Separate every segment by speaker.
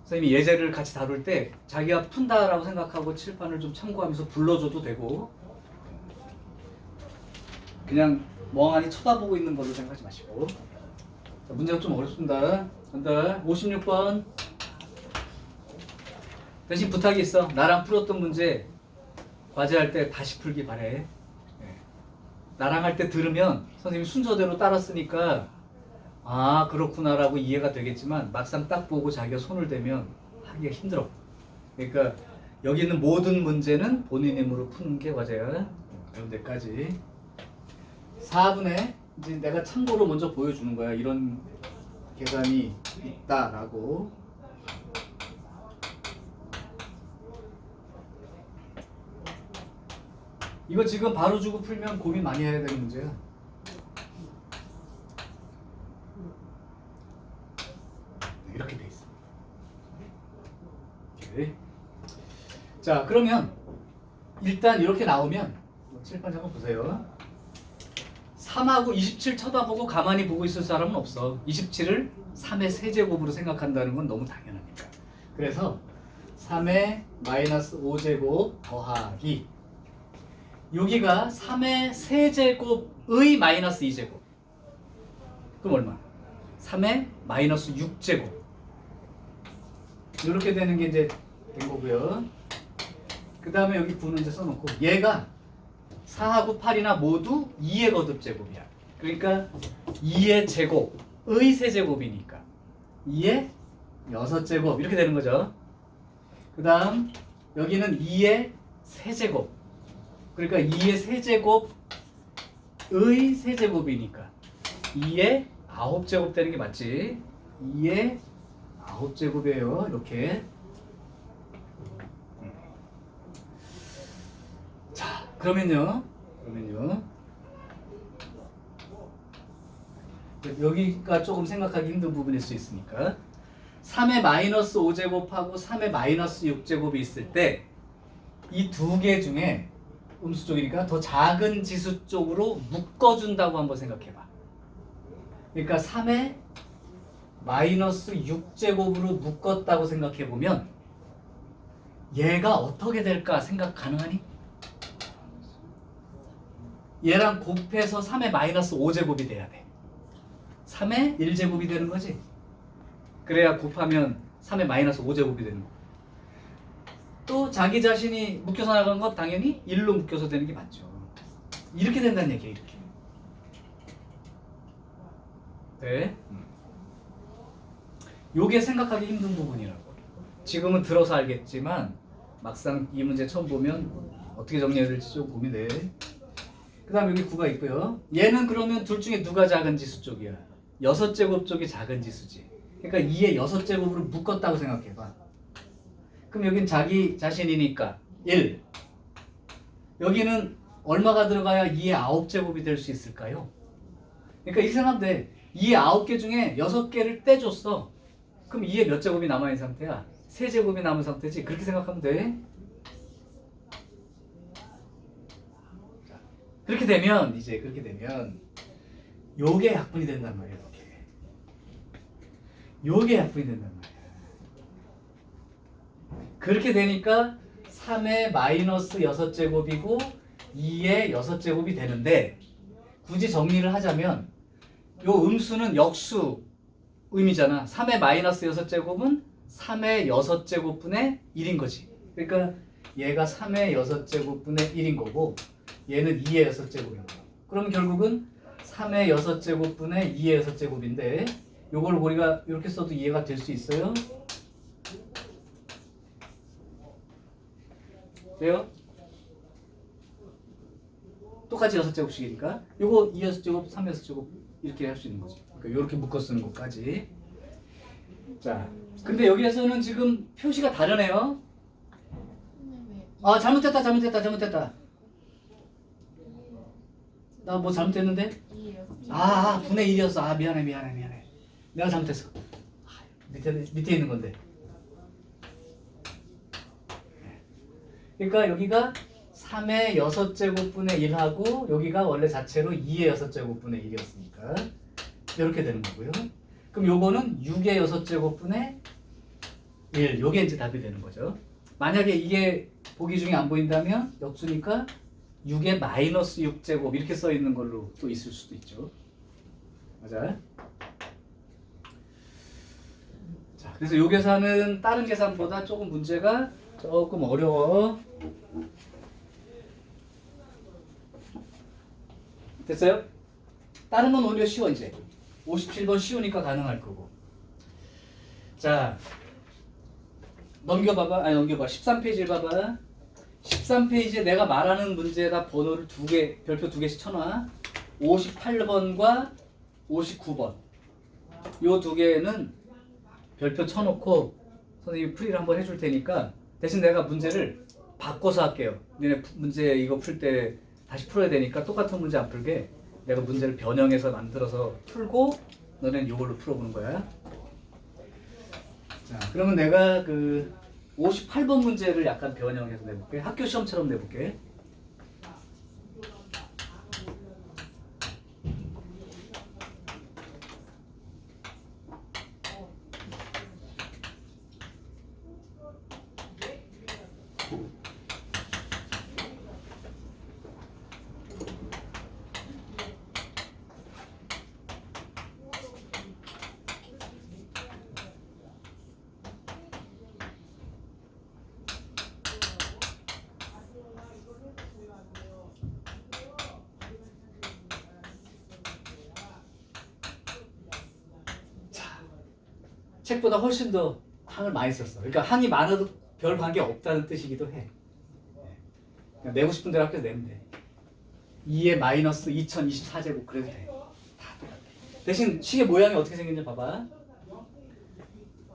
Speaker 1: 선생님이 예제를 같이 다룰 때 자기가 푼다라고 생각하고 칠판을 좀 참고하면서 불러줘도 되고 그냥 멍하니 쳐다보고 있는 걸로 생각하지 마시고. 자, 문제가 좀 어렵습니다. 간다. 56번. 대신 부탁이 있어. 나랑 풀었던 문제 과제할 때 다시 풀기 바래. 네. 나랑 할 때 들으면 선생님이 순서대로 따랐으니까 아 그렇구나라고 이해가 되겠지만 막상 딱 보고 자기가 손을 대면 하기가 힘들어. 그러니까 여기 있는 모든 문제는 본인 힘으로 푸는 게 과제야. 이런 데까지. 4분에 이제 내가 참고로 먼저 보여주는 거야. 이런 계산이 있다라고. 이거 지금 바로 주고 풀면 고민 많이 해야 되는 문제야. 이렇게 돼 있어. 오케이. 자, 그러면 일단 이렇게 나오면 칠판 잠깐 보세요. 3하고 27 쳐다보고 가만히 보고 있을 사람은 없어. 27을 3의 세제곱으로 생각한다는 건 너무 당연하니까. 그래서 3의 마이너스 5제곱 더하기 여기가 3의 세제곱의 마이너스 2제곱. 그럼 얼마? 3의 마이너스 6제곱. 이렇게 되는 게 이제 된 거고요. 그 다음에 여기 9는 이제 써놓고 얘가 4하고 8이나 모두 2의 거듭제곱이야. 그러니까 2의 제곱의 세제곱이니까 2의 6제곱 이렇게 되는 거죠. 그 다음 여기는 2의 세제곱. 그러니까 2의 세제곱의 세제곱이니까 2의 9제곱 되는 게 맞지. 2의 9제곱이에요. 이렇게. 자, 그러면요. 여기가 조금 생각하기 힘든 부분일 수 있으니까 3의 마이너스 5제곱하고 3의 마이너스 6제곱이 있을 때 이 두 개 중에 음수 쪽이니까 더 작은 지수 쪽으로 묶어준다고 한번 생각해봐. 그러니까 3의 마이너스 6제곱으로 묶었다고 생각해보면 얘가 어떻게 될까 생각 가능하니? 얘랑 곱해서 3의 마이너스 5제곱이 돼야 돼. 3의 1제곱이 되는 거지. 그래야 곱하면 3의 마이너스 5제곱이 되는 거. 또 자기 자신이 묶여서 나간 건 당연히 1로 묶여서 되는 게 맞죠. 이렇게 된다는 얘기야. 이렇게. 네. 요게 생각하기 힘든 부분이라고. 지금은 들어서 알겠지만 막상 이 문제 처음 보면 어떻게 정리해야 될지 좀 고민돼. 그 다음 여기 9가 있고요. 얘는 그러면 둘 중에 누가 작은 지수 쪽이야? 6제곱 쪽이 작은 지수지. 그러니까 2의 6제곱으로 묶었다고 생각해봐. 그럼 여긴 자기 자신이니까 1. 여기는 얼마가 들어가야 2의 9제곱이 될 수 있을까요? 그러니까 이렇게 생각하면 돼. 2의 9개 중에 6개를 떼줬어. 그럼 2의 몇 제곱이 남아있는 상태야? 3제곱이 남은 상태지. 그렇게 생각하면 돼. 자, 그렇게 되면 요게 약분이 된단 말이야. 요게 약분이 된단 말이야. 그렇게 되니까 3의 마이너스 6제곱이고 2의 6제곱이 되는데 굳이 정리를 하자면 요 음수는 역수 의미잖아. 3의 마이너스 6제곱은 3의 6제곱분의 1인 거지. 그러니까 얘가 3의 6제곱분의 1인 거고 얘는 2의 6제곱인 거야. 그럼 결국은 3의 6제곱분의 2의 6제곱인데 요걸 우리가 이렇게 써도 이해가 될 수 있어요? 돼요? 똑같이 6제곱씩이니까 요거 2의 6제곱, 3의 6제곱 이렇게 할 수 있는 거지. 그러니까 이렇게 묶어 쓰는 것까지. 자, 근데 여기에서는 지금 표시가 다르네요. 아, 잘못했다. 나 뭐 잘못했는데? 분의 1이었어. 아, 미안해. 내가 잘못했어. 밑에 있는 건데. 그러니까 여기가 3의 6제곱분의 1하고 여기가 원래 자체로 2의 6제곱분의 1이었으니까 이렇게 되는 거고요. 그럼 요거는 6의 6제곱분의 1. 요게 이제 답이 되는 거죠. 만약에 이게 보기 중에 안 보인다면 역수니까 6에 마이너스 6제곱 이렇게 써 있는 걸로 또 있을 수도 있죠. 맞아요? 자, 그래서 요 계산은 다른 계산보다 조금 문제가 조금 어려워. 됐어요? 다른 건 오히려 쉬워 이제. 57번 쉬우니까 가능할 거고. 자, 넘겨봐봐. 아니 넘겨봐. 13페이지를 봐봐. 13페이지에 내가 말하는 문제에다 번호를 두 개, 별표 두 개씩 쳐놔. 58번과 59번. 요 두 개는 별표 쳐놓고 선생님이 풀이를 한번 해줄 테니까 대신 내가 문제를 바꿔서 할게요. 너네 문제 이거 풀 때 다시 풀어야 되니까 똑같은 문제 안 풀게 내가 문제를 변형해서 만들어서 풀고 너네는 이걸로 풀어보는 거야. 자, 그러면 내가 그 58번 문제를 약간 변형해서 내볼게. 학교 시험처럼 내볼게. 책보다 훨씬 더 항을 많이 썼어. 그러니까 항이 많아도 별 관계 없다는 뜻이기도 해. 그냥 내고 싶은 대로 학교에서 내면 돼. 2에 마이너스 2024제곱 그래도 돼. 다 똑같아. 대신 식의 모양이 어떻게 생긴지 봐봐.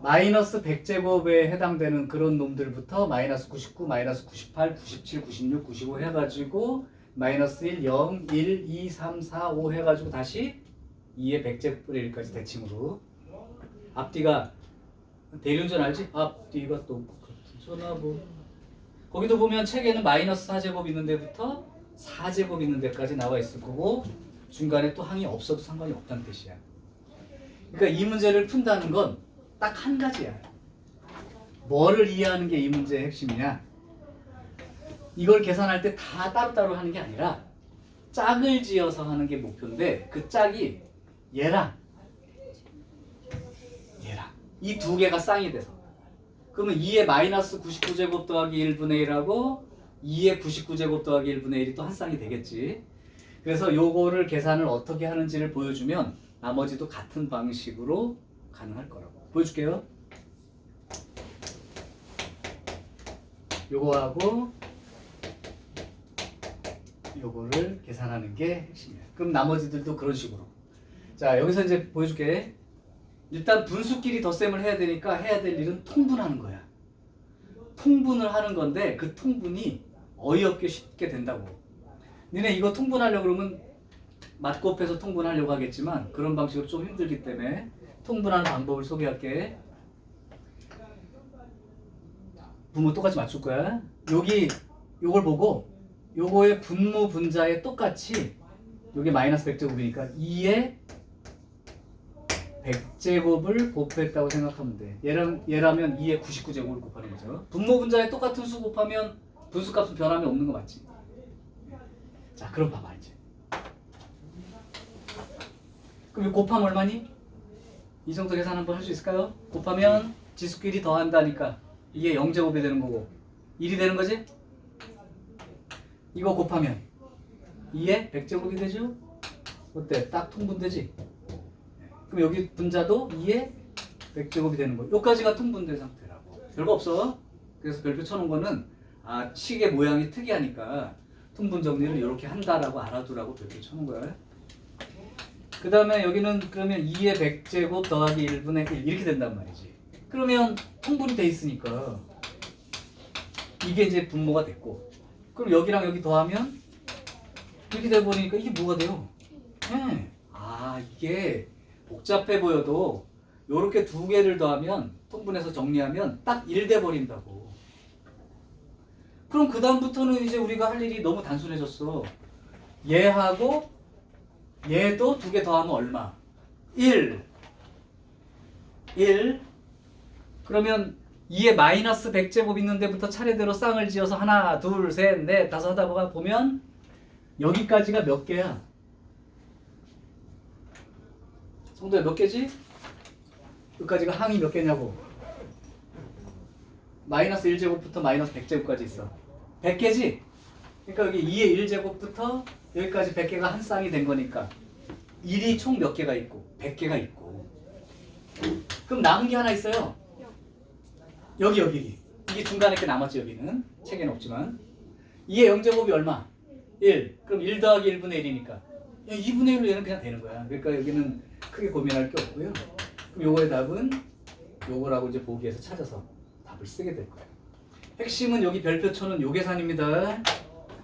Speaker 1: 마이너스 100제곱에 해당되는 그런 놈들부터 마이너스 99, 마이너스 98, 97, 96, 95 해가지고 마이너스 1, 0, 1, 2, 3, 4, 5 해가지고 다시 2에 100제곱분의 1까지 대칭으로. 앞뒤가 대리운전 알지? 앞뒤가 똑같으나 뭐 거기도 보면 책에는 마이너스 4제곱 있는 데부터 4제곱 있는 데까지 나와 있을 거고 중간에 또 항이 없어도 상관이 없다는 뜻이야. 그러니까 이 문제를 푼다는 건 딱 한 가지야. 뭐를 이해하는 게 이 문제의 핵심이냐? 이걸 계산할 때 다 따로따로 하는 게 아니라 짝을 지어서 하는 게 목표인데 그 짝이 얘랑 이 두 개가 쌍이 돼서 그러면 2의 마이너스 99제곱 더하기 1분의 1하고 2의 99제곱 더하기 1분의 1이 또 한 쌍이 되겠지. 그래서 요거를 계산을 어떻게 하는지를 보여주면 나머지도 같은 방식으로 가능할 거라고 보여줄게요. 요거하고 요거를 계산하는 게 핵심이야. 그럼 나머지들도 그런 식으로. 자, 여기서 이제 보여줄게. 일단 분수끼리 덧셈을 해야 되니까 해야 될 일은 통분하는 거야. 통분을 하는 건데 그 통분이 어이없게 쉽게 된다고. 니네 이거 통분하려고 그러면 맞곱해서 통분하려고 하겠지만 그런 방식으로 좀 힘들기 때문에 통분하는 방법을 소개할게. 분모 똑같이 맞출 거야. 여기 요걸 보고 요거의 분모 분자에 똑같이 요게 마이너스 100제곱이니까 2에 100제곱을 곱했다고 생각하면 돼. 얘라면 2에 99제곱을 곱하는 거죠. 분모 분자에 똑같은 수 곱하면 분수값은 변함이 없는 거 맞지? 자, 그럼 봐봐 이제. 그럼 곱하면 얼마니? 이 정도 계산 한번 할 수 있을까요? 곱하면 지수끼리 더한다니까 이게 0제곱이 되는 거고 1이 되는 거지? 이거 곱하면 2에 100제곱이 되죠? 어때? 딱 통분되지? 그럼 여기 분자도 2에 100제곱이 되는 거예요. 여기까지가 통분된 상태라고. 별거 없어. 그래서 별표 쳐놓은 거는 식의 모양이 특이하니까 통분 정리를 이렇게 한다라고 알아두라고 별표 쳐놓은 거야. 그 다음에 여기는 그러면 2에 100제곱 더하기 1분의 1 이렇게 된단 말이지. 그러면 통분이 돼 있으니까 이게 이제 분모가 됐고 그럼 여기랑 여기 더하면 이렇게 돼버리니까 이게 뭐가 돼요? 네. 이게 복잡해 보여도 요렇게 두 개를 더하면 통분해서 정리하면 딱 1 돼버린다고. 그럼 그 다음부터는 이제 우리가 할 일이 너무 단순해졌어. 얘하고 얘도 두 개 더하면 얼마? 1 그러면 2에 마이너스 100제곱 있는 데부터 차례대로 쌍을 지어서 하나, 둘, 셋, 넷, 다섯 하다 보면 여기까지가 몇 개야? 성도야 몇 개지? 여기까지가 항이 몇 개냐고. 마이너스 1제곱부터 마이너스 100제곱까지 있어. 100개지? 그러니까 여기 2의 1제곱부터 여기까지 100개가 한 쌍이 된 거니까 1이 총 몇 개가 있고 100개가 있고. 그럼 남은 게 하나 있어요. 여기 이게 중간에 게 남았지. 여기는 책에는 없지만 2의 0제곱이 얼마? 1. 그럼 1 더하기 1분의 1이니까 2분의 1로 얘는 그냥 되는 거야. 그러니까 여기는 크게 고민할 게 없고요. 그럼 요거의 답은 요거라고 이제 보기에서 찾아서 답을 쓰게 될 거예요. 핵심은 여기 별표초는 요 계산입니다.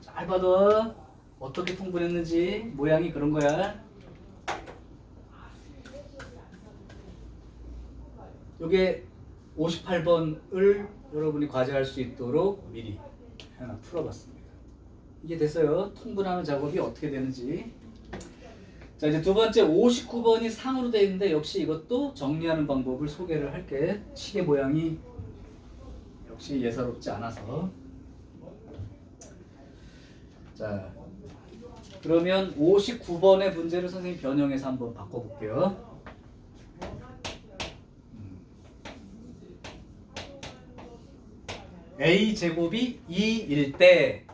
Speaker 1: 잘 봐도 어떻게 통분했는지 모양이 그런 거야. 요게 58번을 여러분이 과제할 수 있도록 미리 하나 풀어봤습니다. 이게 됐어요. 통분하는 작업이 어떻게 되는지. 자, 이제 두 번째 59번이 상으로 되어 있는데 역시 이것도 정리하는 방법을 소개를 할게. 시계 모양이 역시 예사롭지 않아서. 자, 그러면 59번의 문제를 선생님 변형해서 한번 바꿔볼게요. A제곱이 2일 때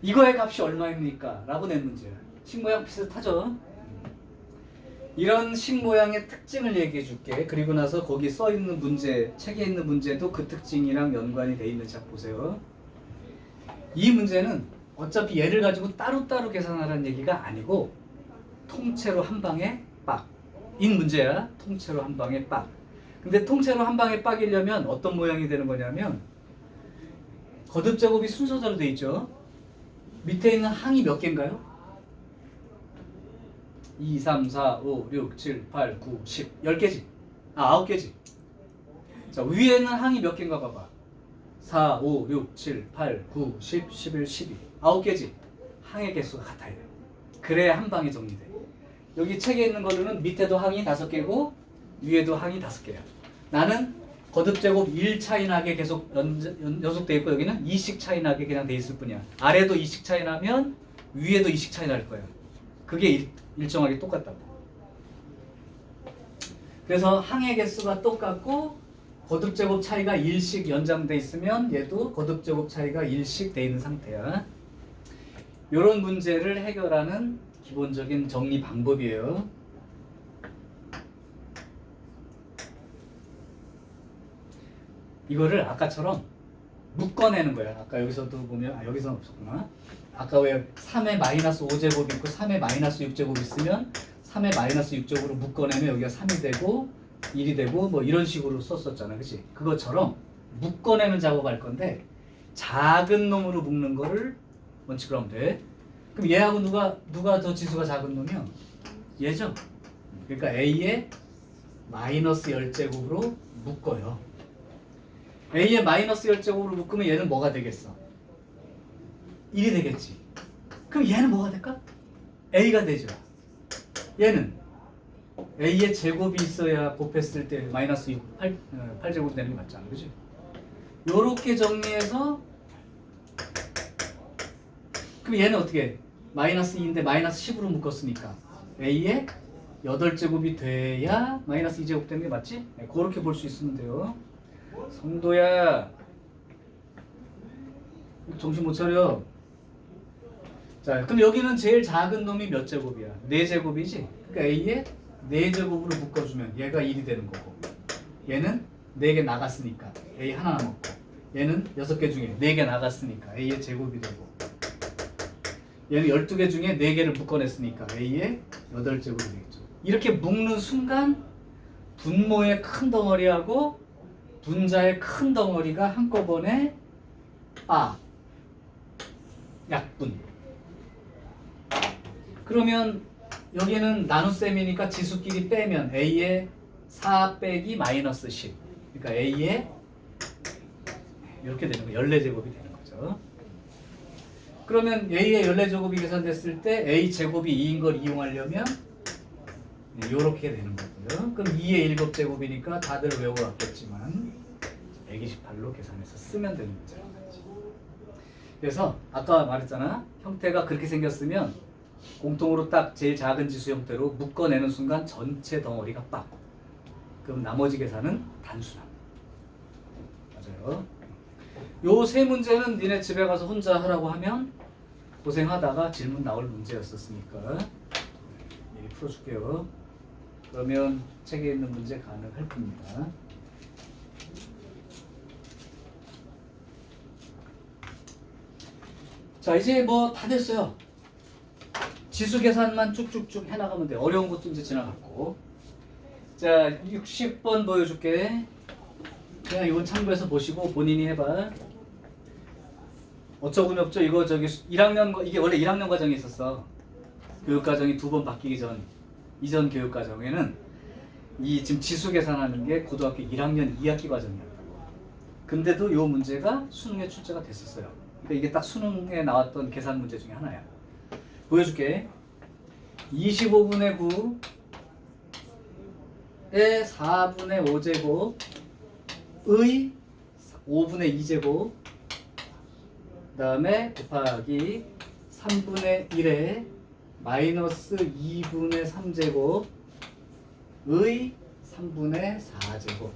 Speaker 1: 이거의 값이 얼마입니까? 라고 낸 문제야. 식모양 비슷하죠? 이런 식모양의 특징을 얘기해 줄게. 그리고 나서 거기 써있는 문제, 책에 있는 문제도 그 특징이랑 연관이 돼 있는지 한번 보세요. 이 문제는 어차피 얘를 가지고 따로따로 계산하라는 얘기가 아니고 통째로 한 방에 빡! 인 문제야. 통째로 한 방에 빡! 근데 통째로 한 방에 빡이려면 어떤 모양이 되는 거냐면 거듭제곱이 순서대로 돼 있죠. 밑에 있는 항이 몇 개인가요? 2, 3, 4, 5, 6, 7, 8, 9, 10 10개지? 9개지? 자, 위에는 항이 몇 개인가 봐봐. 4, 5, 6, 7, 8, 9, 10, 11, 12 9개지? 항의 개수가 같아야 돼. 그래야 한 방에 정리돼. 여기 책에 있는 거로는 밑에도 항이 5개고 위에도 항이 5개야. 나는 거듭제곱 1 차이 나게 계속 연속돼 있고 여기는 2씩 차이 나게 그냥 돼 있을 뿐이야. 아래도 2씩 차이 나면 위에도 2씩 차이 날 거야. 그게 일정하게 똑같다고. 그래서 항의 개수가 똑같고 거듭제곱 차이가 1씩 연장돼 있으면 얘도 거듭제곱 차이가 1씩 돼 있는 상태야. 이런 문제를 해결하는 기본적인 정리 방법이에요. 이거를 아까처럼 묶어내는 거야. 아까 여기서도 보면 여기서는 없었구나. 아까 왜 3의 마이너스 5제곱 있고 3의 마이너스 6제곱 있으면 3의 마이너스 6제곱으로 묶어내면 여기가 3이 되고 1이 되고 뭐 이런 식으로 썼었잖아. 그치? 그것처럼 묶어내는 작업할 건데 작은 놈으로 묶는 거를 원칙으로 하면 돼. 그럼 얘하고 누가 더 지수가 작은 놈이요? 얘죠. 그러니까 A의 마이너스 10제곱으로 묶어요. A의 마이너스 10제곱으로 묶으면 얘는 뭐가 되겠어? 1이 되겠지. 그럼 얘는 뭐가 될까? A가 되죠. 얘는 A의 제곱이 있어야 곱했을 때 마이너스 8제곱 되는 게 맞잖아. 그치? 요렇게 정리해서 그럼 얘는 어떻게 해? 마이너스 2인데 마이너스 10으로 묶었으니까 A의 8제곱이 돼야 마이너스 2제곱 되는 게 맞지? 네, 그렇게 볼 수 있으면 돼요. 성도야 정신 못 차려. 자, 그럼 여기는 제일 작은 놈이 몇 제곱이야? 4제곱이지? 그러니까 A에 4제곱으로 묶어주면 얘가 1이 되는 거고 얘는 4개 나갔으니까 A 하나 남았고 얘는 6개 중에 4개 나갔으니까 A의 제곱이 되고 얘는 12개 중에 4개를 묶어냈으니까 A의 8제곱이 되겠죠. 이렇게 묶는 순간 분모의 큰 덩어리하고 분자의 큰 덩어리가 한꺼번에 약분. 그러면 여기는 나눗셈이니까 지수끼리 빼면 A의 4 빼기 마이너스 10. 그러니까 A의 이렇게 되는 거 14제곱이 되는 거죠. 그러면 A의 14제곱이 계산됐을 때 A 제곱이 2인 걸 이용하려면 이렇게 되는 거고요. 그럼 2의 7제곱이니까 다들 외워왔겠지만 128로 계산해서 쓰면 되는 문제란 말이지. 그래서 아까 말했잖아. 형태가 그렇게 생겼으면 공통으로 딱 제일 작은 지수 형태로 묶어내는 순간 전체 덩어리가 빡. 그럼 나머지 계산은 단순함. 맞아요. 요 세 문제는 니네 집에 가서 혼자 하라고 하면 고생하다가 질문 나올 문제였었으니까 미리 풀어줄게요. 그러면 책에 있는 문제 가능할 겁니다. 자, 이제 뭐 다 됐어요. 지수 계산만 쭉쭉쭉 해나가면 돼. 어려운 것도 이제 지나갔고. 자, 60번 보여줄게. 그냥 이건 참고해서 보시고 본인이 해봐. 어쩌고 저쩌고 이거 저기 1학년 이게 원래 1학년 과정이 있었어. 교육 과정이 2번 바뀌기 전 이전 교육 과정에는 이 지금 지수 계산하는 게 고등학교 1학년 2학기 과정이었다고. 근데도 요 문제가 수능에 출제가 됐었어요. 그러니까 이게 딱 수능에 나왔던 계산 문제 중에 하나야. 보여줄게. 25분의 9의 4분의 5제곱의 5분의 2제곱 그 다음에 곱하기 3분의 1에 마이너스 2분의 3제곱의 3분의 4제곱.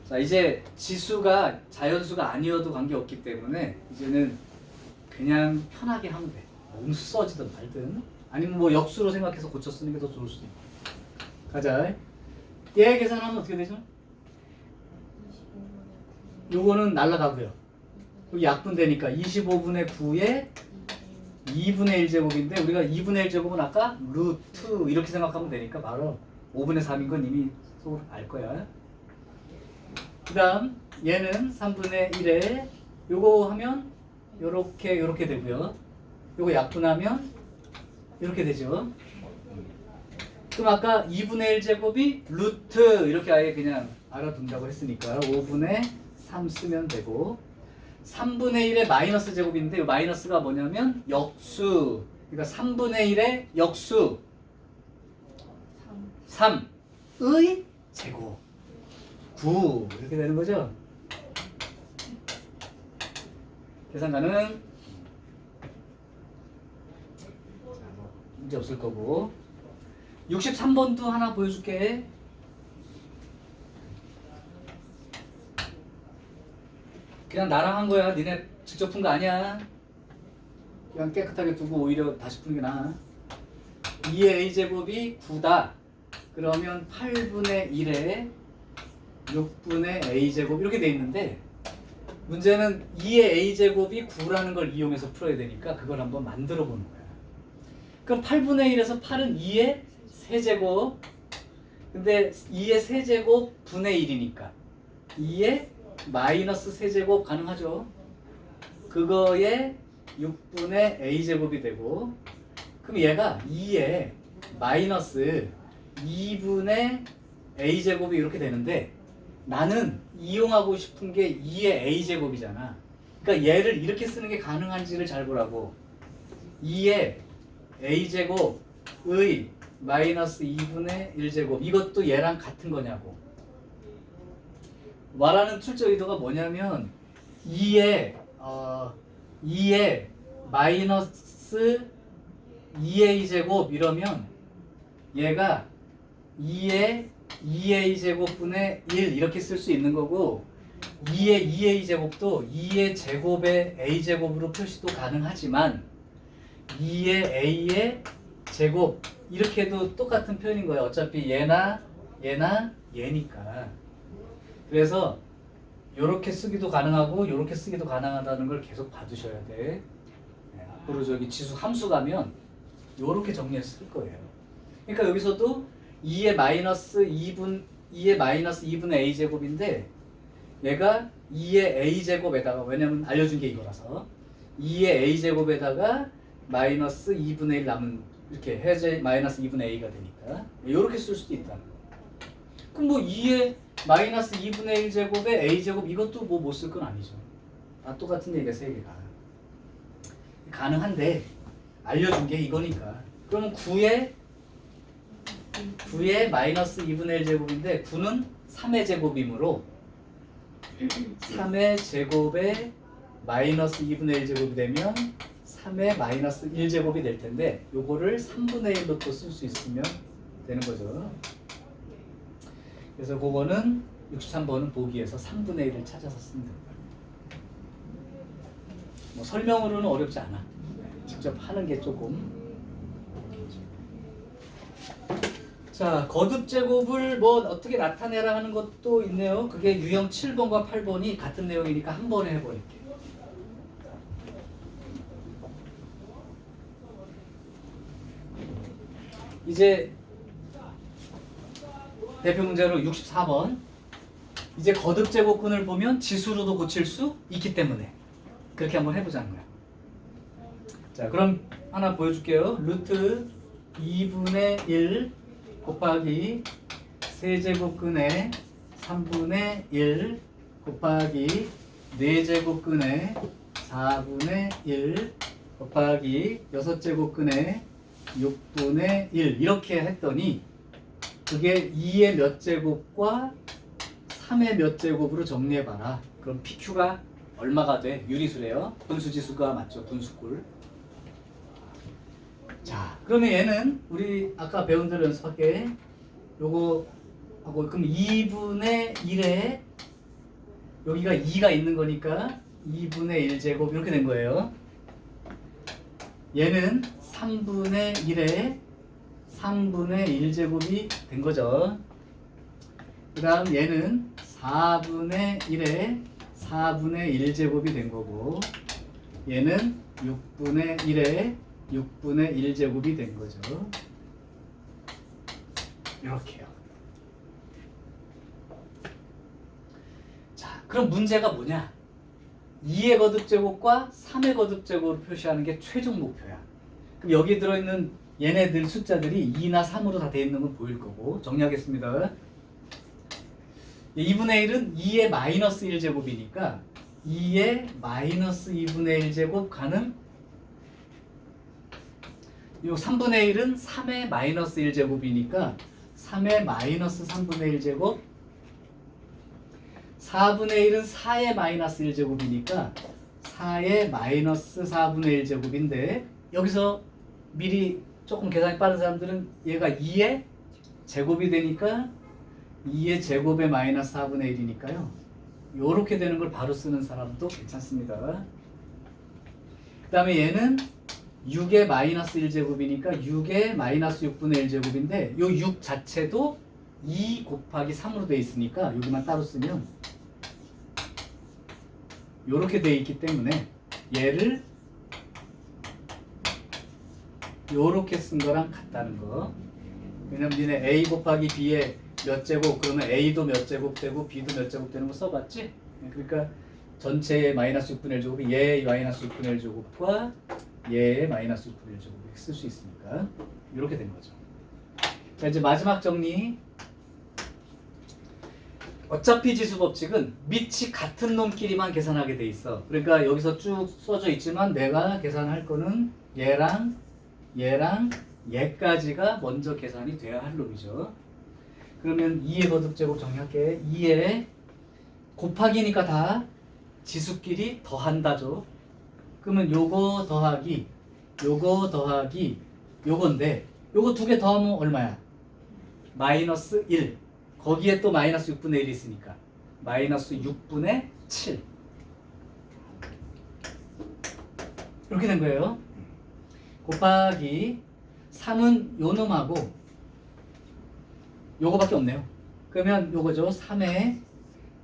Speaker 1: 자, 이제 지수가 자연수가 아니어도 관계없기 때문에 이제는 그냥 편하게 하면 돼. 음수 써지든 말든 아니면 뭐 역수로 생각해서 고쳐 쓰는 게 더 좋을 수도 있고. 가자. 얘 계산하면 어떻게 되죠? 요거는 날라가고요. 여기 약분되니까 25분의 9에 2분의 1제곱인데 우리가 2분의 1제곱은 아까 루트 이렇게 생각하면 되니까 바로 5분의 3인 건 이미 속으로 알 거야. 그 다음 얘는 3분의 1에 요거 하면 요렇게 되고요. 요거 약분하면 이렇게 되죠. 그럼 아까 2분의 1제곱이 루트 이렇게 아예 그냥 알아둔다고 했으니까 5분의 3 쓰면 되고 3분의 1의 마이너스 제곱인데 이 마이너스가 뭐냐면 역수. 그러니까 3분의 1의 역수 3의 제곱 9 이렇게 되는 거죠. 계산 가능. 문제 없을 거고. 63번도 하나 보여줄게. 그냥 나랑 한 거야. 니네 직접 푼 거 아니야. 그냥 깨끗하게 두고 오히려 다시 푸는 게 나아. 2의 a제곱이 9다. 그러면 8분의 1에 6분의 a제곱 이렇게 돼 있는데 문제는 2의 a제곱이 9라는 걸 이용해서 풀어야 되니까 그걸 한번 만들어 보는 거야. 그럼 8분의 1에서 8은 2의 세제곱. 근데 2의 세제곱 분의 1이니까 2의 마이너스 세제곱 가능하죠. 그거에 6분의 a제곱이 되고 그럼 얘가 2의 마이너스 2분의 a제곱이 이렇게 되는데 나는 이용하고 싶은 게 2의 a제곱이잖아. 그러니까 얘를 이렇게 쓰는 게 가능한지를 잘 보라고. 2의 a제곱의 마이너스 2분의 1제곱 이것도 얘랑 같은 거냐고. 말하는 출제 의도가 뭐냐면 2의 마이너스 2a제곱 이러면 얘가 2의 2a제곱분의 1 이렇게 쓸 수 있는 거고 2의 2a제곱도 2의 제곱의 a제곱으로 표시도 가능하지만 2의 a의 제곱 이렇게 해도 똑같은 표현인 거예요. 어차피 얘나 얘니까. 그래서 요렇게 쓰기도 가능하고 요렇게 쓰기도 가능하다는 걸 계속 봐두셔야 돼. 앞으로 저기 지수 함수 가면 요렇게 정리해서 쓸 거예요. 그러니까 여기서도 2의 마이너스 2분의 a 제곱인데 얘가 2의 a 제곱에다가, 왜냐면 알려준 게 이거라서 2의 a 제곱에다가 마이너스 2분의 1 남은, 이렇게 해제 마이너스 2분의 a가 되니까 요렇게 쓸 수도 있다는 거. 그럼 뭐 2의 마이너스 2분의 1 제곱에 a 제곱, 이것도 뭐 못 쓸 건 아니죠. 다 똑같은 얘기가 세 개가 가능한데 알려준 게 이거니까. 그러면 9의 마이너스 2분의 1 제곱인데 9는 3의 제곱이므로 3의 제곱에 마이너스 2분의 1 제곱이 되면 3의 마이너스 1 제곱이 될 텐데 요거를 3분의 1로 또 쓸 수 있으면 되는 거죠. 그래서 그거는 63번은 보기에서 3분의 1을 찾아서 쓰면 됩니다. 뭐 설명으로는 어렵지 않아. 직접 하는 게 조금. 자, 거듭 제곱을 뭐 어떻게 나타내라 하는 것도 있네요. 그게 유형 7번과 8번이 같은 내용이니까 한 번에 해버릴게요. 이제 대표 문제로 64번. 이제 거듭 제곱근을 보면 지수로도 고칠 수 있기 때문에 그렇게 한번 해보자는 거야. 자, 그럼 하나 보여줄게요. 루트 2분의 1 곱하기 세제곱근의 3분의 1 곱하기 4제곱근의 4분의 1 곱하기 6제곱근의 6분의 1 이렇게 했더니 그게 2의 몇 제곱과 3의 몇 제곱으로 정리해봐라. 그럼 PQ가 얼마가 돼? 유리수래요. 분수지수가 맞죠? 분수꼴. 자, 그러면 얘는 우리 아까 배운 대로 연습할게. 요거 하고, 그럼 2분의 1에 여기가 2가 있는 거니까 2분의 1제곱 이렇게 된 거예요. 얘는 3분의 1에 3분의 1제곱이 된 거죠. 그 다음 얘는 4분의 1에 4분의 1제곱이 된 거고, 얘는 6분의 1에 6분의 1제곱이 된 거죠. 이렇게요. 자, 그럼 문제가 뭐냐? 2의 거듭제곱과 3의 거듭제곱으로 표시하는 게 최종 목표야. 그럼 여기 들어있는 얘네들 숫자들이 2나 3으로 다 되어 있는 건 보일 거고, 정리하겠습니다. 2분의 1은 2의 마이너스 1제곱이니까 2의 마이너스 2분의 1제곱 가는 요 3분의 1은 3의 마이너스 1제곱이니까 3의 마이너스 3분의 1제곱, 4분의 1은 4의 마이너스 1제곱이니까 4의 마이너스 4분의 1제곱인데, 여기서 미리 조금 계산이 빠른 사람들은 얘가 2의 제곱이 되니까 2의 제곱에 마이너스 4분의 1이니까요. 요렇게 되는 걸 바로 쓰는 사람도 괜찮습니다. 그 다음에 얘는 6의 마이너스 1제곱이니까 6의 마이너스 6분의 1제곱인데 요 6 자체도 2 곱하기 3으로 되어 있으니까 여기만 따로 쓰면 요렇게 되어 있기 때문에 얘를 요렇게 쓴 거랑 같다는 거. 왜냐면 니네 A 곱하기 B의 몇 제곱, 그러면 A도 몇 제곱 되고 B도 몇 제곱 되는 거 써봤지? 그러니까 전체의 마이너스 6분의 1제곱이 얘의 마이너스 6분의 1제곱과 얘의 마이너스 6분의 1제곱 이렇게 쓸 수 있으니까 이렇게 된 거죠. 자, 이제 마지막 정리. 어차피 지수 법칙은 밑이 같은 놈끼리만 계산하게 돼 있어. 그러니까 여기서 쭉 써져 있지만 내가 계산할 거는 얘랑 얘까지가 먼저 계산이 돼야 할 놈이죠. 그러면 2의 거듭제곱 정리할게. 2의 곱하기니까 다 지수끼리 더한다죠. 그러면 요거 더하기 요건데 요거 두 개 더하면 얼마야? 마이너스 1. 거기에 또 마이너스 6분의 1이 있으니까 마이너스 6분의 7 이렇게 된 거예요. 곱하기 3은 요 놈하고 요거밖에 없네요. 그러면 요거죠. 3에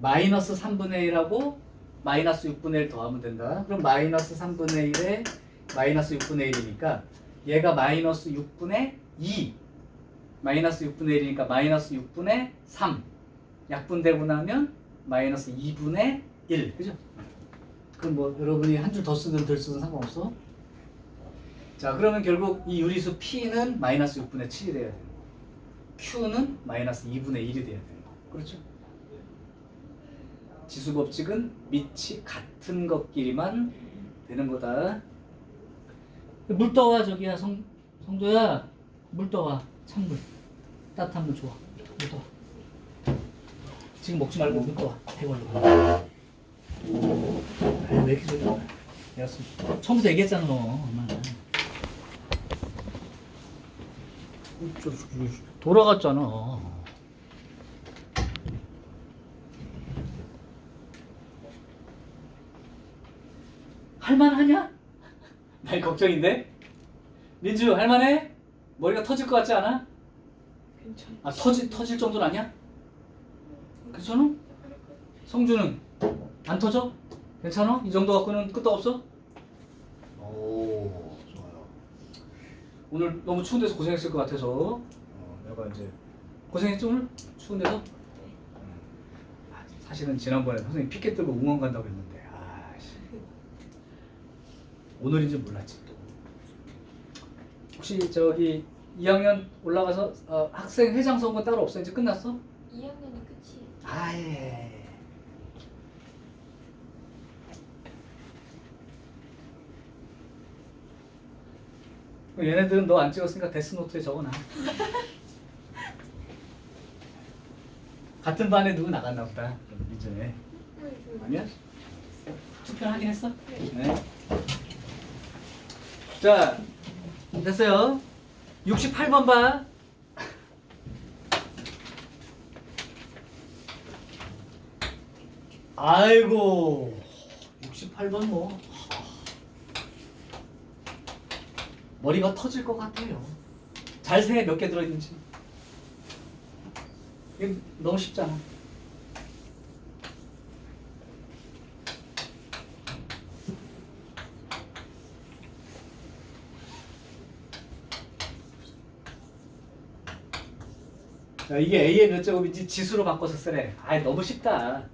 Speaker 1: 마이너스 3분의 1하고 마이너스 6분의 1 더하면 된다. 그럼 마이너스 3분의 1에 마이너스 6분의 1이니까 얘가 마이너스 6분의 2 마이너스 6분의 1이니까 마이너스 6분의 3 약분되고 나면 마이너스 2분의 1 그죠? 그럼 뭐 여러분이 한 줄 더 쓰든 덜 쓰든 상관없어. 자 그러면 결국 이 유리수 P는 마이너스 6분의 7이 돼야 돼요. Q는 마이너스 2분의 1이 돼야 돼요. 그렇죠? 지수 법칙은 밑이 같은 것끼리만 되는 거다. 물 떠와 저기야 성도야 물 떠와 찬물 따뜻한 물 좋아 물 떠와 지금 먹지 말고 물 떠와 배걸로 왜 이렇게 좋냐 내가 처음부터 얘기했잖아 너 엄마는 돌아갔잖아. 할만하냐? 날 걱정인데? 민주 할만해? 머리가 터질 것 같지 않아?
Speaker 2: 괜찮아.
Speaker 1: 아 터질 정도는 아니야? 괜찮아? 성주는 안 터져? 괜찮아? 이 정도 갖고는 끄떡 없어? 오 좋아요. 오늘 너무 추운 데서 고생했을 것 같아서 내가 이제 고생했지 오늘? 추운 데서? 사실은 지난번에 선생님 피켓 들고 응원 간다고 했는데 오늘인지 몰랐지 또. 혹시 저기 2학년 올라가서 학생 회장 선거 따로 없어? 이제 끝났어?
Speaker 2: 2학년이 끝이.
Speaker 1: 아예. 얘네들은 너 안 찍었으니까 데스노트에 적어놔. 같은 반에 누구 나갔나 보다. 이전에. 아니야? 투표는 하긴 했어? 네. 자, 됐어요. 68번 봐. 아이고, 68번 뭐. 머리가 터질 것 같아요. 잘 세, 몇 개 들어있는지. 이게 너무 쉽잖아. 자, 이게 A의 몇 제곱인지 지수로 바꿔서 쓰래. 너무 쉽다.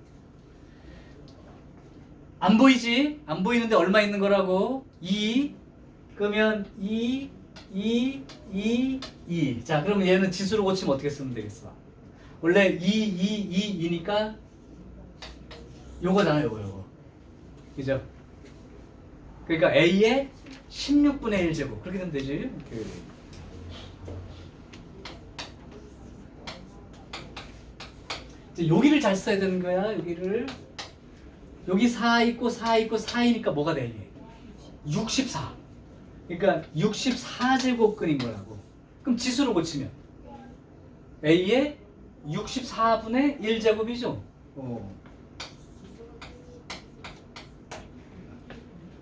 Speaker 1: 안 보이지? 안 보이는데 얼마 있는 거라고? 2. 그러면 2. 자, 그러면 얘는 지수로 고치면 어떻게 쓰면 되겠어? 원래 2니까 요거잖아, 요거. 그죠? 그러니까 A의 16분의 1제곱. 그렇게 되면 되지? 이렇게. 여기를 잘 써야 되는 거야. 여기를 여기 4 있고 4 있고 4이니까 뭐가 돼? 64. 그러니까 64제곱근인 거라고. 그럼 지수로 고치면 A의 64분의 1제곱이죠.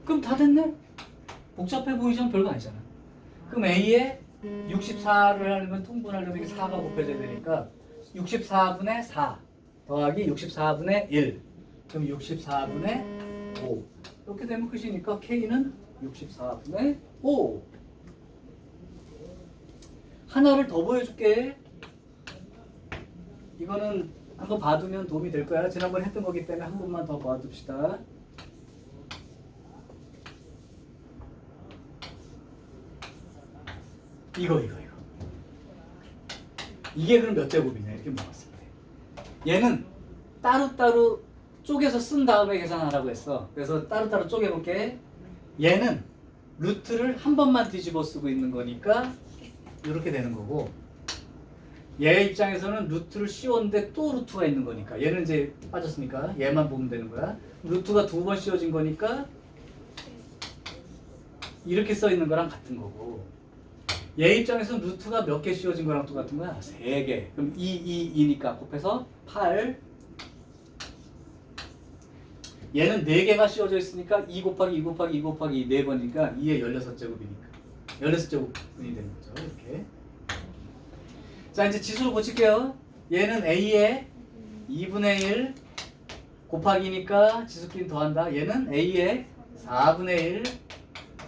Speaker 1: 그럼 다 됐네. 복잡해 보이지만 별거 아니잖아. 그럼 A의 64를 하려면 통분하려면 이게 4가 곱해져야 되니까 64분의 4 더하기 64분의 1 그럼 64분의 5 이렇게 되면 끝이니까 K는 64분의 5 하나를 더 보여줄게. 이거는 한번 봐두면 도움이 될 거야. 지난번에 했던 거기 때문에 한 번만 더 봐둡시다. 이거 이게 그럼 몇 제곱이냐 이렇게 물어봤을 때 얘는 따로따로 쪼개서 쓴 다음에 계산하라고 했어. 그래서 따로따로 쪼개볼게. 얘는 루트를 한 번만 뒤집어 쓰고 있는 거니까 이렇게 되는 거고 얘 입장에서는 루트를 씌웠는데 또 루트가 있는 거니까 얘는 이제 빠졌으니까 얘만 보면 되는 거야. 루트가 두 번 씌워진 거니까 이렇게 써 있는 거랑 같은 거고 얘 입장에서는 루트가 몇 개 씌워진 거랑 똑같은 거야. 3개. 그럼 2니까 곱해서 8. 얘는 4개가 씌워져 있으니까 2 곱하기 2 곱하기 2 곱하기 4번이니까 2의 16제곱이니까 16제곱분이 되는 거죠. 이렇게. 자, 이제 지수로 고칠게요. 얘는 A의 2분의 1 곱하기니까 지수끼리 더한다. 얘는 A의 4분의 1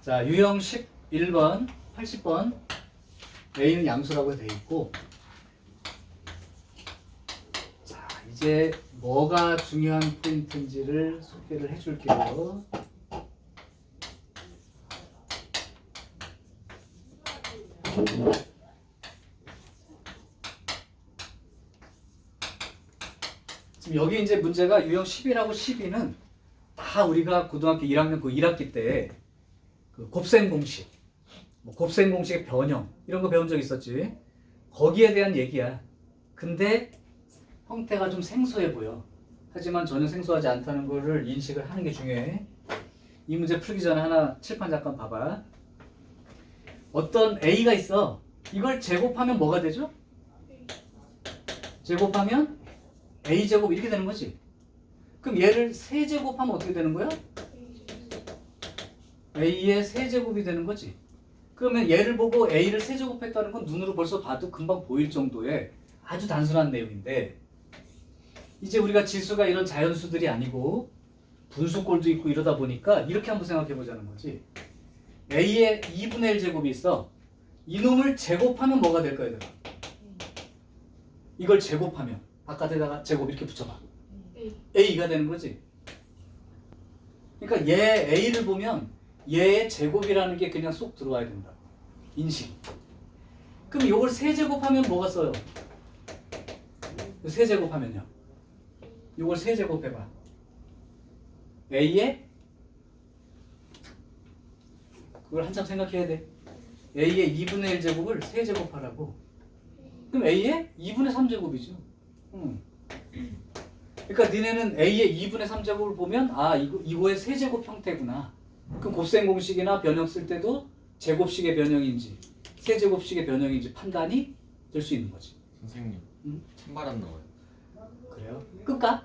Speaker 1: 자, 유형 11번, 80번 A는 양수라고 돼 있고, 자, 이제 뭐가 중요한 포인트인지를 소개를 해줄게요. 지금 여기 이제 문제가 유형 10이라고 12는 다 우리가 고등학교 1학년 그 1학기 때 그 곱셈 공식, 뭐 곱셈 공식의 변형 이런 거 배운 적 있었지? 거기에 대한 얘기야. 근데 형태가 좀 생소해 보여. 하지만 전혀 생소하지 않다는 거를 인식을 하는 게 중요해. 이 문제 풀기 전에 하나 칠판 잠깐 봐봐. 어떤 A가 있어. 이걸 제곱하면 뭐가 되죠? 제곱하면 A제곱 이렇게 되는 거지. 그럼 얘를 세제곱하면 어떻게 되는 거야? A의 세제곱이 되는 거지. 그러면 얘를 보고 A를 세제곱했다는 건 눈으로 벌써 봐도 금방 보일 정도의 아주 단순한 내용인데, 이제 우리가 지수가 이런 자연수들이 아니고 분수꼴도 있고 이러다 보니까 이렇게 한번 생각해 보자는 거지. A의 2분의 1 제곱이 있어. 이놈을 제곱하면 뭐가 될까요? 내가? 이걸 제곱하면 바깥에다가 제곱 이렇게 붙여봐. A가 되는 거지. 그러니까 얘 A를 보면 얘의 제곱이라는 게 그냥 쏙 들어와야 된다. 인식. 그럼 이걸 세제곱하면 뭐가 써요? 세제곱하면요. 이걸 세제곱해봐. A의 그걸 한참 생각해야 돼. A의 2분의 1 제곱을 세제곱하라고. 그럼 A의 2분의 3 제곱이죠. 그러니까 니네는 A의 2분의 3 제곱을 보면 아 이거의 세제곱 형태구나. 그럼 곱셈 공식이나 변형 쓸 때도 제곱식의 변형인지 세제곱식의 변형인지 판단이 될 수 있는 거지.
Speaker 3: 선생님, 찬바람 나와요.
Speaker 1: 그래요? 끌까?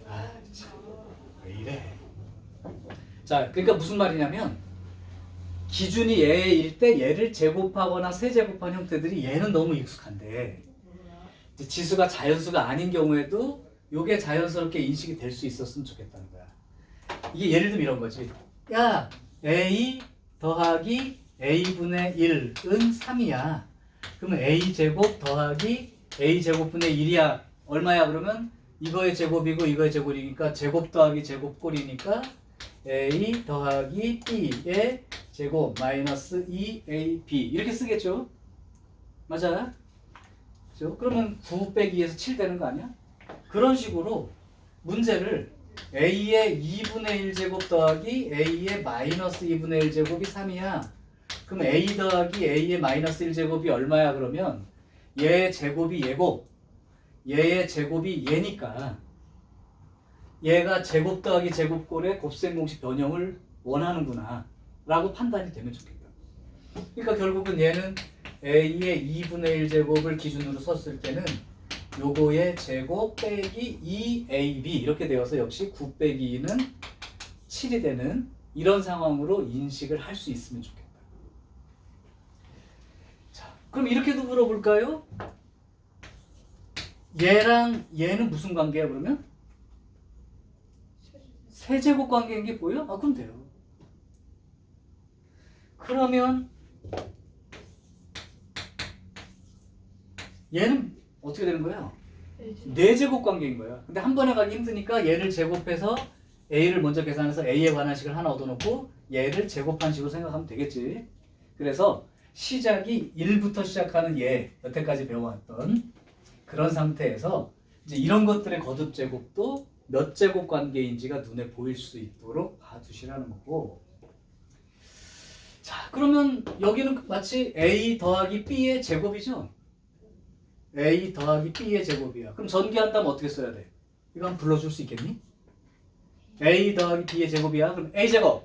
Speaker 1: 아, 참, 왜 이래? 자, 그러니까 무슨 말이냐면 기준이 얘일 때 얘를 제곱하거나 세제곱한 형태들이 얘는 너무 익숙한데 이제 지수가 자연수가 아닌 경우에도 이게 자연스럽게 인식이 될 수 있었으면 좋겠다는 거야. 이게 예를 들면 이런 거지. 야, A 더하기 A분의 1은 3이야. 그러면 A제곱 더하기 A제곱분의 1이야. 얼마야? 그러면 이거의 제곱이고 이거의 제곱이니까 제곱 더하기 제곱꼴이니까 A 더하기 B의 제곱 마이너스 2AB 이렇게 쓰겠죠? 맞아? 그렇죠? 그러면 9 빼기 2에서 7 되는 거 아니야? 그런 식으로 문제를 A의 2분의 1제곱 더하기 A의 마이너스 2분의 1제곱이 3이야. 그럼 A 더하기 A의 마이너스 1제곱이 얼마야? 그러면 얘의 제곱이 얘고 얘의 제곱이 얘니까 얘가 제곱 더하기 제곱꼴의 곱셈 공식 변형을 원하는구나 라고 판단이 되면 좋겠다. 그러니까 결국은 얘는 A의 2분의 1제곱을 기준으로 썼을 때는 요거의 제곱 빼기 2AB 이렇게 되어서 역시 9 빼기 2는 7이 되는 이런 상황으로 인식을 할 수 있으면 좋겠다. 자, 그럼 이렇게도 물어볼까요? 얘랑 얘는 무슨 관계야 그러면? 세제곱 관계인 게 보여? 아, 그럼 돼요. 그러면 얘는 어떻게 되는 거야? 4제곱 관계인 거야. 근데 한 번에 가기 힘드니까 얘를 제곱해서 A를 먼저 계산해서 A에 관한 식을 하나 얻어놓고 얘를 제곱한 식으로 생각하면 되겠지. 그래서 시작이 1부터 시작하는 얘, 여태까지 배워왔던 그런 상태에서 이제 이런 것들의 거듭 제곱도 몇 제곱 관계인지가 눈에 보일 수 있도록 봐두시라는 거고. 자, 그러면 여기는 마치 A 더하기 B의 제곱이죠? A 더하기 B의 제곱이야. 그럼 전개한다면 어떻게 써야 돼? 이거 한번 불러줄 수 있겠니? A 더하기 B의 제곱이야. 그럼 A제곱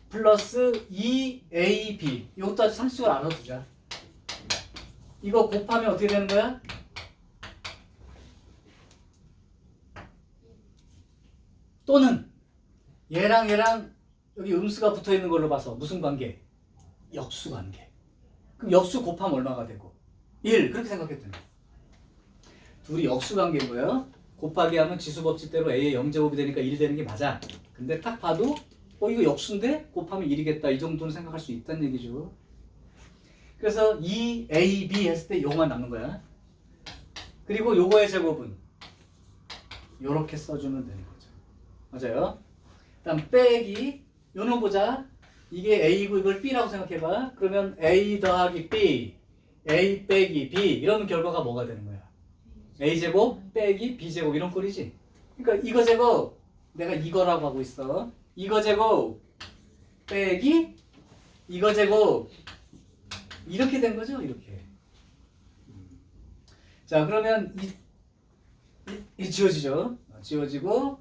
Speaker 1: 플러스 2AB 이것도 아주 상식적으로 알아두자. 이거 곱하면 어떻게 되는 거야? 또는 얘랑 얘랑 여기 음수가 붙어있는 걸로 봐서 무슨 관계? 역수 관계. 그럼 역수 곱하면 얼마가 되고? 1 그렇게 생각했더니 둘이 역수 관계인 거예요. 곱하기 하면 지수법칙대로 A의 0제곱이 되니까 1이 되는 게 맞아. 근데 딱 봐도 이거 역수인데 곱하면 1이겠다. 이 정도는 생각할 수 있다는 얘기죠. 그래서 2A, B 했을 때 요거만 남는 거야. 그리고 요거의 제곱은 요렇게 써주면 되는 거죠. 맞아요. 다음 빼기 요놈 보자. 이게 A고 이걸 B라고 생각해봐. 그러면 A 더하기 B, A 빼기 B 이러면 결과가 뭐가 되는 거야? A제곱 빼기 B제곱 이런 꼴이지. 그러니까 이거 제곱 내가 이거라고 하고 있어. 이거 제곱 빼기 이거 제곱 이렇게 된 거죠. 이렇게. 자 그러면 이 지워지죠. 지워지고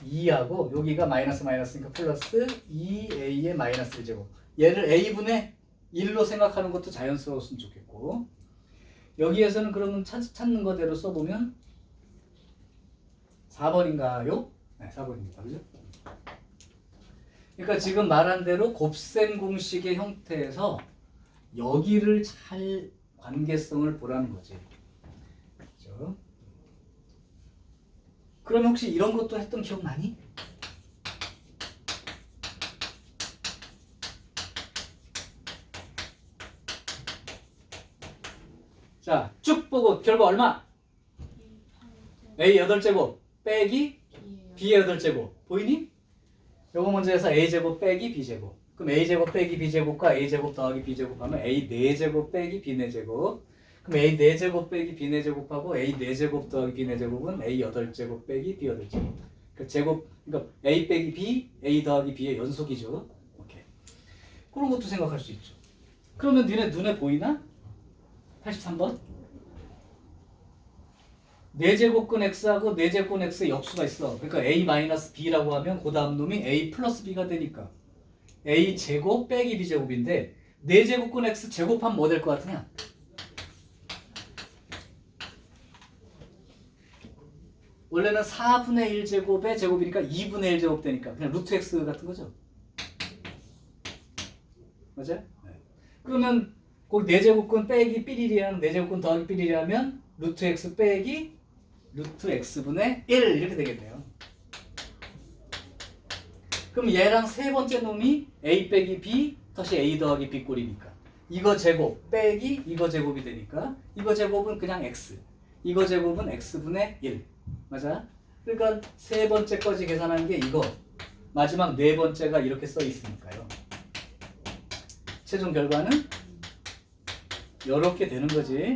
Speaker 1: 2하고 여기가 마이너스 마이너스니까 플러스 2A의 마이너스 1제곱. 얘를 A분의 1로 생각하는 것도 자연스러웠으면 좋겠고 여기에서는 그러면 찾는 거대로 써보면 4번인가요? 네, 4번입니다. 그죠? 그러니까 지금 말한 대로 곱셈 공식의 형태에서 여기를 잘 관계성을 보라는 거지. 그렇죠? 그럼 혹시 이런 것도 했던 기억 나니? 자, 쭉 보고 결과 얼마? A 8제곱 빼기 B의 8제곱 보이니? 요거 먼저 해서 A제곱 빼기 B제곱. 그럼 A제곱 빼기 B제곱과 A제곱 더하기 B제곱 하면 A 4제곱 빼기 B 4제곱. 그럼 A 4제곱 빼기 B 4제곱하고 A 4제곱 더하기 B 4제곱은 A 8제곱 빼기 B 8제곱. 그 제곱, 그러니까 A 빼기 B, A 더하기 B의 연속이죠. 오케이. 그런 것도 생각할 수 있죠. 그러면 니네 눈에 보이나? 83번. 4제곱근 x하고 4제곱근 x의 역수가 있어. 그러니까 a-b라고 하면 그 다음 놈이 a 플러스 b가 되니까 a 제곱 빼기 b 제곱인데 4제곱근 x 제곱하면 뭐 될 것 같으냐? 원래는 4분의 1 제곱의 제곱이니까 2분의 1 제곱 되니까 그냥 루트 x 같은 거죠. 맞아요? 네. 그러면 거기 4제곱근 빼기 삐리리랑 4제곱근 더하기 삐리리하면 루트 x 빼기 루트 x분의 1 이렇게 되겠네요. 그럼 얘랑 세 번째 놈이 a 빼기 b 다시 a 더하기 b 꼴이니까 이거 제곱 빼기 이거 제곱이 되니까 이거 제곱은 그냥 x 이거 제곱은 x분의 1 맞아? 그러니까 세 번째까지 계산한 게 이거 마지막 네 번째가 이렇게 써 있으니까요. 최종 결과는 이렇게 되는 거지.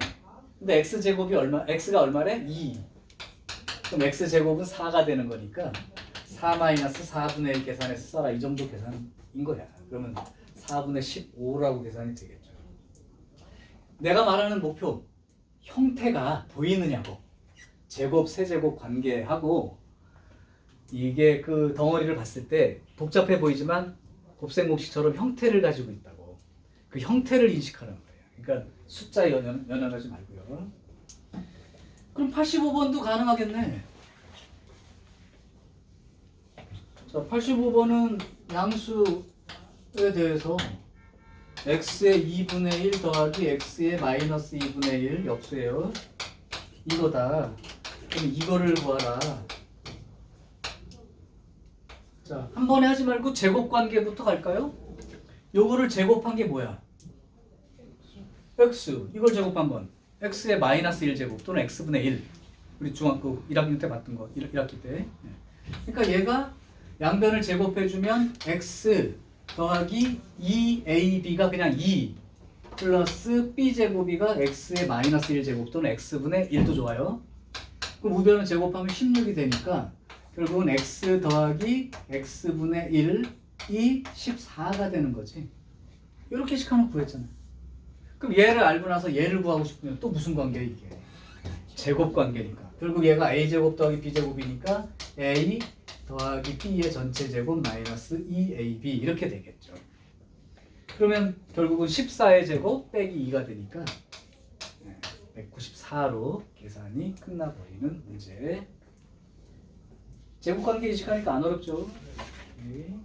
Speaker 1: 근데 x제곱이 얼마? x가 얼마래? 2. 그럼 x제곱은 4가 되는 거니까 4-4분의 1 계산해서 써라. 이 정도 계산인 거야. 그러면 4분의 15라고 계산이 되겠죠. 내가 말하는 목표 형태가 보이느냐고. 제곱, 세제곱 관계하고 이게 그 덩어리를 봤을 때 복잡해 보이지만 곱셈 공식처럼 형태를 가지고 있다고. 그 형태를 인식하는 거예요. 그러니까 숫자에 연연하지 말고요. 그럼 85번도 가능하겠네. 자, 85번은 양수에 대해서 x의 2분의 1 더하기 x의 마이너스 2분의 1 역수예요. 이거다. 그럼 이거를 구하라. 자, 한 번에 하지 말고 제곱 관계부터 갈까요? 요거를 제곱한 게 뭐야? x. 이걸 제곱한 건 x의 마이너스 1제곱 또는 x분의 1. 우리 중학교 1학년 때 봤던 거. 1학기 때. 그러니까 얘가 양변을 제곱해주면 x 더하기 2ab가 그냥 2 플러스 b제곱이가 x의 마이너스 1제곱 또는 x분의 1도 좋아요. 그럼 우변을 제곱하면 16이 되니까 결국은 x 더하기 x분의 1이 14가 되는 거지. 이렇게 식하는 구했잖아. 그럼 얘를 알고 나서 얘를 구하고 싶으면 또 무슨 관계야 이게? 제곱 관계니까. 결국 얘가 a제곱 더하기 b제곱이니까 a 더하기 b의 전체 제곱 마이너스 2ab 이렇게 되겠죠. 그러면 결국은 14의 제곱 빼기 2가 되니까 194로 계산이 끝나버리는 문제. 제곱관계 인식하니까 안 어렵죠. 네.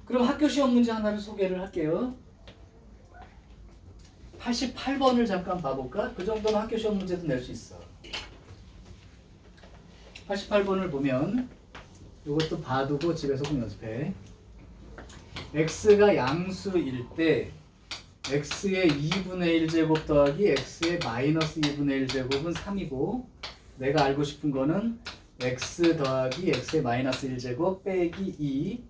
Speaker 1: 그럼 학교 시험 문제 하나를 소개를 할게요. 88번을 잠깐 봐볼까? 그 정도는 학교 시험 문제도 낼 수 있어. 88번을 보면 이것도 봐두고 집에서 꼭 연습해. x가 양수일 때 x의 2분의 1제곱 더하기 x의 마이너스 2분의 1제곱은 3이고 내가 알고 싶은 거는 x 더하기 x의 마이너스 1제곱 빼기 2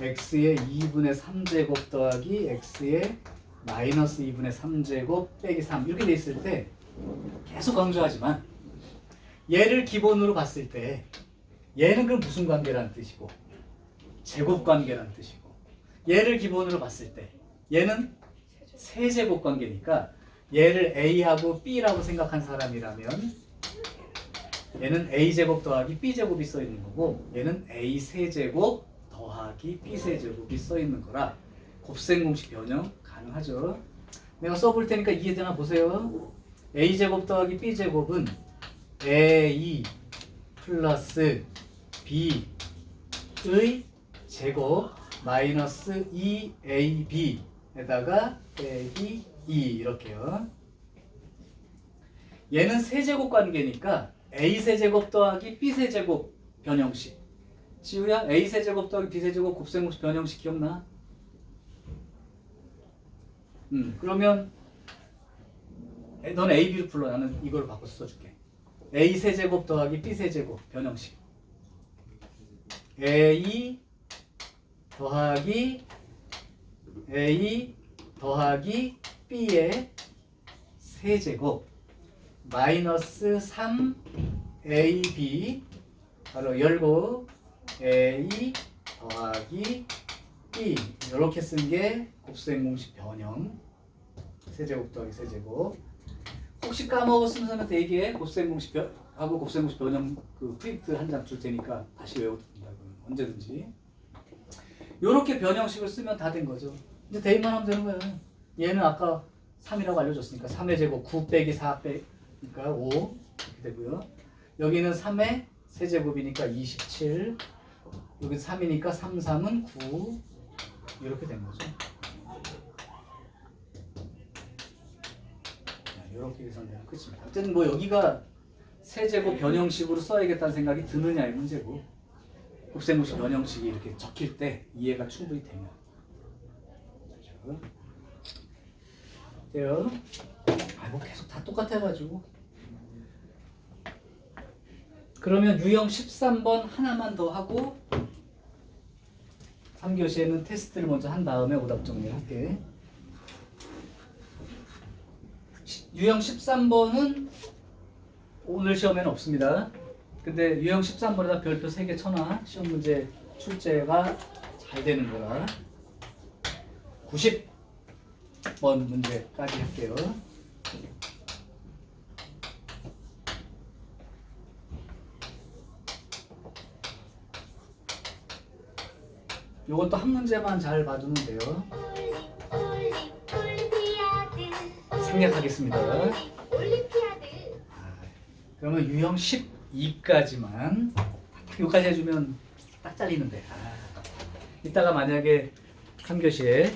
Speaker 1: x의 2분의 3제곱 더하기 x의 마이너스 2분의 3제곱 빼기 3 이렇게 돼 있을 때 계속 강조하지만 얘를 기본으로 봤을 때 얘는 그럼 무슨 관계라는 뜻이고 제곱 관계라는 뜻이고 얘를 기본으로 봤을 때 얘는 세제곱 관계니까 얘를 a하고 b라고 생각한 사람이라면 얘는 a제곱 더하기 b제곱이 써 있는 거고 얘는 a 세제곱 더하기 b 세제곱이 써 있는 거라 곱셈 공식 변형 가능하죠. 내가 써볼 테니까 이해되나 보세요. a제곱 더하기 b제곱은 a 플러스 b의 제곱 마이너스 2ab에다가 빼기 2 이렇게요. 얘는 세제곱 관계니까 a 세제곱 더하기 b 세제곱 변형식. 지우야 a 세제곱 더하기 b 세제곱 곱셈공식 변형식 기억나? 그러면 넌 a, b를 풀러 나는 이걸 바꿔서 써줄게. a 세제곱 더하기 b 세제곱 변형식. a 더하기 b의 세제곱 마이너스 3ab 바로 열고 a 더하기 b 이렇게 쓴 게 곱셈 공식 변형 세제곱 더하기 세제곱. 혹시 까먹었으면 선생님한테 얘기해. 곱셈 공식 하고 곱셈 공식 변형 그 프린트 한 장 줄 테니까 다시 외워도 된다. 언제든지. 요렇게 변형식을 쓰면 다 된 거죠. 이제 대입만 하면 되는 거예요. 얘는 아까 3이라고 알려줬으니까 3의 제곱 9 빼기 4 빼니까 5 이렇게 되고요. 여기는 3의 세제곱이니까 27. 여기 3이니까 3, 3은 9 이렇게 된 거죠. 이렇게 계산되면 끝입니다. 어쨌든 뭐 여기가 세제곱 변형식으로 써야겠다는 생각이 드느냐의 문제고 곱셈공식 변형식이 이렇게 적힐 때 이해가 충분히 되면 돼요. 뭐 계속 다 똑같아가지고. 그러면 유형 13번 하나만 더 하고 3교시에는 테스트를 먼저 한 다음에 오답 정리를 할게. 유형 13번은 오늘 시험에는 없습니다. 근데 유형 13번에다 별표 3개 쳐놔. 시험 문제 출제가 잘 되는 거라. 90번 문제까지 할게요. 요것도 한 문제만 잘 봐두면 돼요. 생략하겠습니다. 그러면 유형 12까지만 딱 여기까지 해주면 딱 잘리는데. 이따가 만약에 3교시에